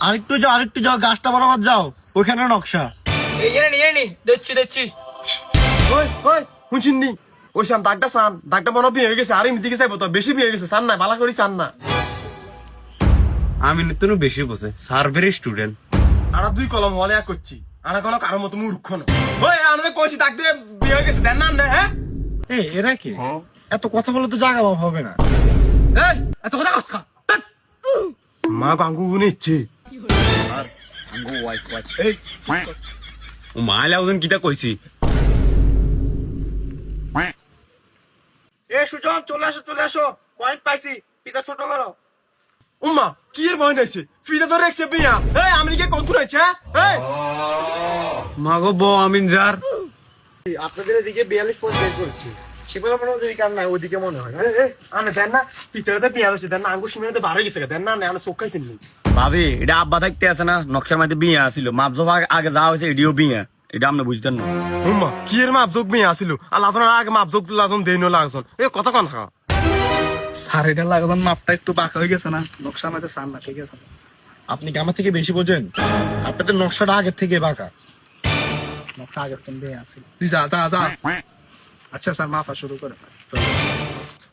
আরেকটু যাও গাছটা বরাবর যাও, ওইখানে নকশা। দেখছি ওই ওই শুনছিস নি? ওই সান দাগটা মনে বিয়ে হয়ে গেছে, আর এমনি দিকে চাইবো তো বেশি বিয়ে হয়ে গেছে, চান না বালা করি চান না। আমি তো বেশি বসে সার্ভের স্টুডেন্ট। আর দুই কলম হলে এক করছি, আর কোনো কারোর মতো মূর্খ না। ওই আমাদের কইছি দাগ দিয়ে বিয়ে হয়ে গেছে, দেন না হ্যাঁ? এরা কি এত কথা বলে তো জায়গা অভাব হবে না। এত কথা কস খা মা গাঙ্গু গুনে ইচ্ছে ও মাইলা ওজন কিটা কইছি। সুজন চলে আসো পয়েন্ট পাইছি, পিতা ছোট করো। উম্মা কি এর ভয় নাইছে, ফিদা ধরে রেখছে বিয়া। এই আমি কি কম তুলেছে? এই মাগো ব আমিন যার আপনাদের এদিকে 42 পয়েন্ট বের করেছি, শিবলা মনে হয় কার না ওইদিকে মনে হয়। আমি দেন না পিতরে বিয়া হচ্ছে, দেন না আঙ্গুর সীমাতে বার হয়ে গেছে, দেন না আমি চোখ খাইছি নি। ভাবি এটা আব্বা থাকতে আছে না, নকশার মধ্যে বিয়ে আসিল, মাপজোক আগে যা হয়েছে এডিও বিয়ে, এটা আপনি বুঝতেন না। উম্মা কি এর মাপজোক বিয়া আসিল, আর লাজনের আগে মাপজোক লাজন দেইনো লাগজন। এই কথা কোন খা স্যার এটা লাগাতার মাপটা একটু বাঁকা হয়ে গেছে না, নকশা আমাদের সার না, ঠিক আছে? আপনি কি আমার থেকে বেশি বোঝেন? আপনাদের নকশাটা আগের থেকে বাঁকা। নকশা আগের তুমি আছে, তুই যা যা যা। আচ্ছা স্যার মাপা শুরু করে।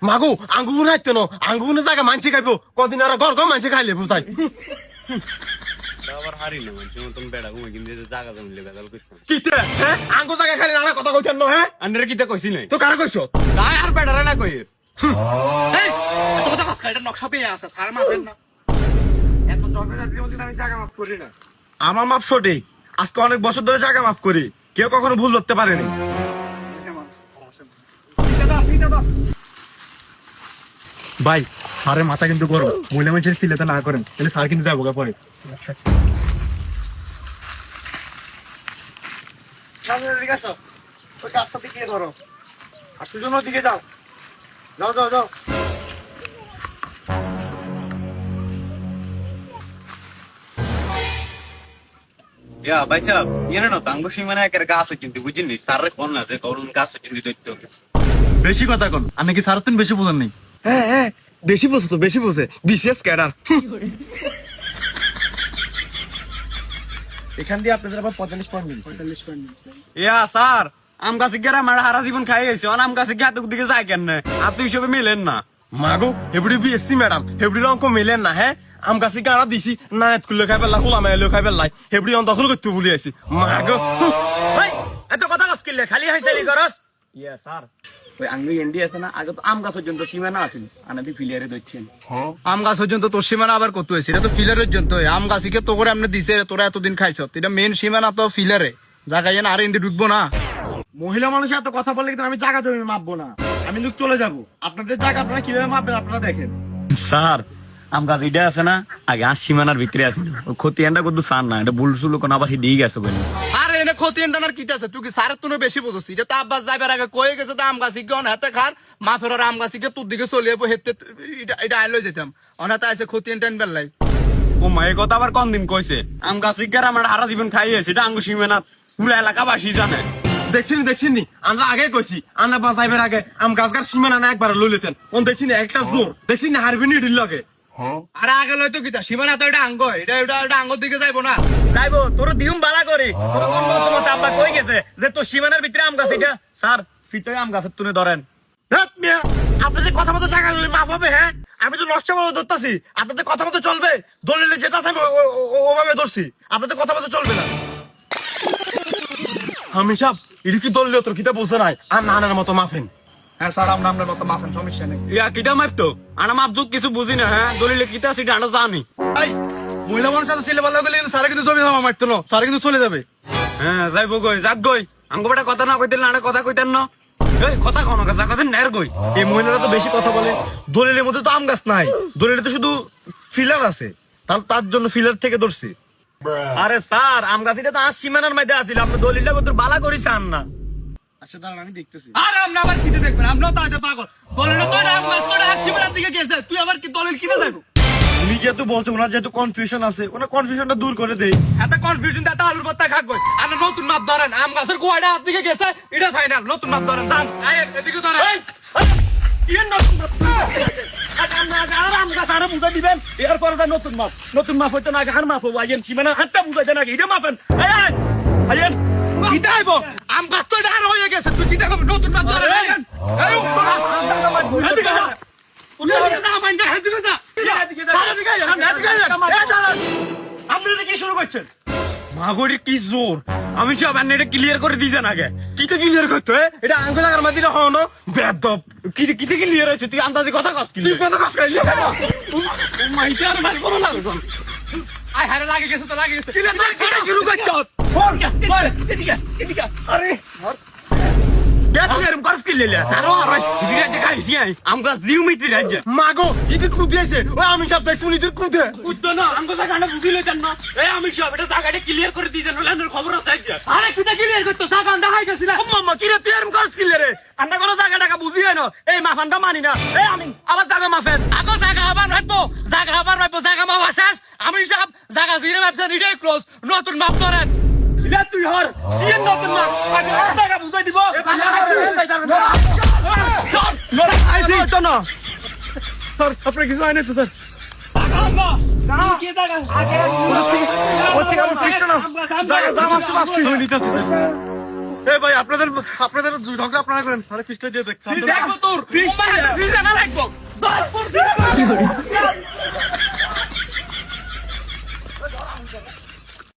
মাগো আঙ্গুর নাইতে ন, আঙ্গুর জায়গা মানছি খাইবো, কদিন আর ঘর ঘর মানছি খাইলে বুঝাই। আবার হারি না মানুষের মতন বেড়া ঘুমাই, কিন্তু জায়গা জমিলে বেদাল করতাম কিতে হ্যাঁ আঙ্গুর জায়গা খাইলে না কথা কইতেন ন? হ্যাঁ আন্ডারে কিটা কইছি নাই তো কারে কইছো? তাই আর বেড়ারে না কই এই এত কথা কস খা, এটা নকশা পেয়ে আছে, স্যার মাপেন না। এত জনজাতির মধ্যে আমি জায়গা মাফ করি না। আমার মাপ সঠিক, আজকে অনেক বছর ধরে জায়গা মাফ করি, কেউ কখনো ভুল ধরতে পারেনি। ভাই স্যারের মাথা কিন্তু গরম, মহিলা মানুষের সিলেতে না করেন তাহলে স্যার কিন্তু যাবো পরে। সামনের দিকে আসো, ওই গাছটা দিকে ধরো, আর সুজনের দিকে যাও। যাও ইয়া ভাই সাহেব ইয়ে না তাঙ্গ সীমানা একের গাছ কিন্তু বুঝিনি স্যারের কোন না যে করুন গাছ কিন্তু দৈত্য বেশি কথা কোন, আপনি কি স্যার তুমি বেশি বোঝেন নেই? হ্যাঁ বেশি বোঝে বিশেষ ক্যাডার। এখান দিয়ে আপনাদের আবার 45 পয়েন্ট মিলছে। ইয়া স্যার আম গাছে গেরা মারা হারা জীবন খাই গেছে, আম গাছে গিয়ে এত দিকে যায় কেন আর তুই হিসেবে মিলেন না। মাগো হেবড়ি বিএসসি ম্যাডাম, হেবড়ির অঙ্ক মেলেন না। হ্যাঁ আম গাছি গাড়া দিছি না, খুললে খাই পেলা খোলা মেলে খাই পেলাই, হেবড়ি অন্ত দখল করতে ভুলে আছি। মাগো এত কথা কস কিনলে খালি হাইসালি করস। ইয়া স্যার ওই আঙ্গুই এন্ডি আছে না, আগে তো আম গাছ পর্যন্ত সীমানা আছিল, আনাদি ফিলিয়ারে দইছেন। আম গাছ পর্যন্ত তোর সীমানা আবার কত হয়েছে? এটা তো ফিলার পর্যন্ত, আম গাছিকে তো করে আপনি দিছে, তোরা এতদিন খাইছ, এটা মেন সীমানা তো ফিলারে জায়গায় যেন আর ইন্দি ঢুকবো না। মহিলা মানুষ এত কথা বলে কিন্তু আমি জায়গা জমি মাপবো না, আমি লোক চলে যাবো। আপনাদের জায়গা আপনারা কিভাবে মাপবেন আপনারা দেখেন। স্যার আম গাছ এটা আছে না আগে আর সীমানার ভিতরে আছিল, ওই ক্ষতি এন্ডা করতে চান না, এটা বুল সুল কোন আবার দিয়ে গেছে বলে। আর এনে ক্ষতি এন্টানার কি আছে? তুই কি স্যারের তুই বেশি বুঝছিস? এটা তো আব্বাস যাইবার আগে কয়ে গেছে তো আম গাছি গন হাতে খার মা ফেরার আম গাছিকে তোর দিকে চলে যাবো হেতে, এটা আইলো যেতাম অনাতে আছে ক্ষতি এন্টান বেলাই। ও মা এই কথা আবার কোন দিন কইছে? আম গাছ গেরা আমার হারা জীবন খাইয়েছে, এটা আঙ্গু সীমানা পুরো এলাকাবাসী জানে। দেখছিনি আমরা আগে কইছি, আমরা বাজাইবার আগে আম গাছ গাছ সীমানা না একবার লইলেতেন। কোন দেখছিনি একটা জোর দেখছিনি হারবিনি ডিল লগে। আরে আগে লইতো কিতা সীমানা তো এটা আঙ্গ, এটা আঙ্গর দিকে যাইবো না। যাইবো তোর দিহুম বালা করে, তোর কোন মত আব্বা কই গেছে যে তোর সীমানার ভিতরে আম গাছ এটা। স্যার ফিতে আম গাছের তুলে ধরেন। আপনাদের কথা মতো জায়গা জমি মাপ হবে? হ্যাঁ আমি তো নকশা বলে ধরতেছি, আপনাদের কথা মতো চলবে। দলিলে যেটা আছে আমি ওভাবে ধরছি, আপনাদের কথা মতো চলবে না। আমি সব এটা কি দলীয় তোর কিতা বুঝে নাই, আর নানার মতো মাফেন। হ্যাঁ স্যার আমরা আপনার মতো মাফেন, সমস্যা নেই। ইয়া কিটা মাপতো আনা মাপজুক কিছু বুঝি না। হ্যাঁ দলিলে কিটা সেটা আনা জানি। এই মহিলা মানুষ সাথে ছেলে বলা গেলে স্যার কিন্তু জমি জমা মারতো না, স্যার কিন্তু চলে যাবে। হ্যাঁ যাইবো গই যাক গই, আঙ্গ বেটা কথা না কইতেন না কথা কইতেন না। এই কথা কোন কথা কথা নের গই। এই মহিলারা তো বেশি কথা বলে। দলিলের মধ্যে তো আম গাছ নাই, দলিলে তো শুধু ফিলার আছে, তার জন্য ফিলার থেকে ধরছি। আরে স্যার আম গাছিটা তো আর সীমানার মধ্যে আছিল, আপনি দলিলটা কত বালা করিছেন না। আচ্ছা দাঁড়ান আমি দেখতেছি। আর আমরা আবার কিতে দেখবেন? আমরাও তো আগে পাগল, দলিল তো এটা আম গাছ তো এটা সীমানার দিকে গেছে, তুই আবার কি দলিল কিনে যাইবো? উনি যেহেতু বলছে, ওনার যেহেতু কনফিউশন আছে, ওনার কনফিউশনটা দূর করে দেই। এত কনফিউশন এত আলুর ভর্তা খাকবো। আমরা নতুন মাপ ধরেন, আম গাছের গোয়াটা হাত দিকে গেছে, এটা ফাইনাল। নতুন মাপ ধরেন, যান এদিকে ধরেন। আম গাছ আরো বুঝাই দিবেন এরপরে যা নতুন মাপ হইতো না আগে মাপ হবো আইয়েন সীমানা হাতটা বুঝাই দেন আগে এটা মাপেন আইয়েন কিটা আইব আম গাছ তো এটা আর হয়ে গেছে তুই চিন্তা করবি নতুন মাপ ধরে এই আপনারা কি শুরু করছেন? মাগরি কি জোর আমি সব এটা ক্লিয়ার করে দিয়েছেন আগে কিতে ক্লিয়ার করতে এটা আঙ্গুল লাগার মাঝে হনো বেদব কিতে ক্লিয়ার হয়েছে তুই আন্দাজে কথা কস তুই কথা কস মাইতে আর মার করো না আই হারে লাগে গেছে তো লাগে গেছে শুরু করছ এদিকে আরে কে তুই এরকম করছ কি লেলে সারো আর এদিকে যে খাইছি আম গাছ দিউ মিতি রাজ্য মাগো ইতে কুদিয়েছে ও আমি সব দেখছি ইতে কুদে উদ্দ না আমগো জায়গাটা বুঝিলে দেন না এই আমি সব এটা জায়গাটা ক্লিয়ার করে দিয়েছেন হলেন খবর আছে আজ আরে কিটা ক্লিয়ার করতে জায়গা আন্ডা হাই গেছিল ও মামা কি রে তুই এরকম করছ কি রে আন্ডা কোনো জায়গাটা বুঝিয়ে না এই মাফানটা মানি না এই আমি আবার জায়গা মাফেন আগো জায়গা আবার রাখবো জায়গা মাপ শেষ আমি সব জায়গা জিরে মাপছেন এটাই ক্লোজ নতুন মাপ ধরেন এটা তুই হর কি নতুন না আগে আর জায়গা বুঝাই দিব স্যার আপনার কিছু হয় না তো স্যার ভাই আপনাদের ঝগড়া আপনারা করেন স্যার ফিসটা দিয়ে দেখছেন দেখবো তোর ফিস না রাখবো